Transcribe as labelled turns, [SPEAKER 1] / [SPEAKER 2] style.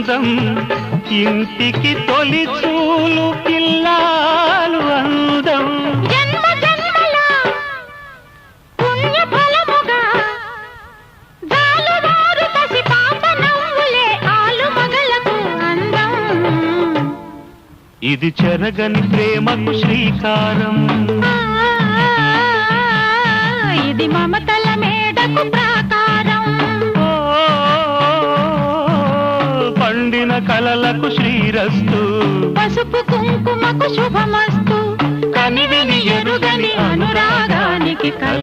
[SPEAKER 1] అందం ఇంటికి తొలి చూలు పిల్లాలు అందం
[SPEAKER 2] జన్మ జన్మల పుణ్య ఫలముగా జాలువారు పసి పాప నవ్వులే ఆలు మగలకు అందం
[SPEAKER 1] ఇది చెరగని ప్రేమకు శ్రీకారం
[SPEAKER 2] ఇది మమతల మేడకు ప్రాకారం
[SPEAKER 1] పండిన కలలకు శ్రీరస్తు
[SPEAKER 2] పసుపు కుంకుమకు శుభమస్తు కనివిని ఎరుగని అనురాగానికి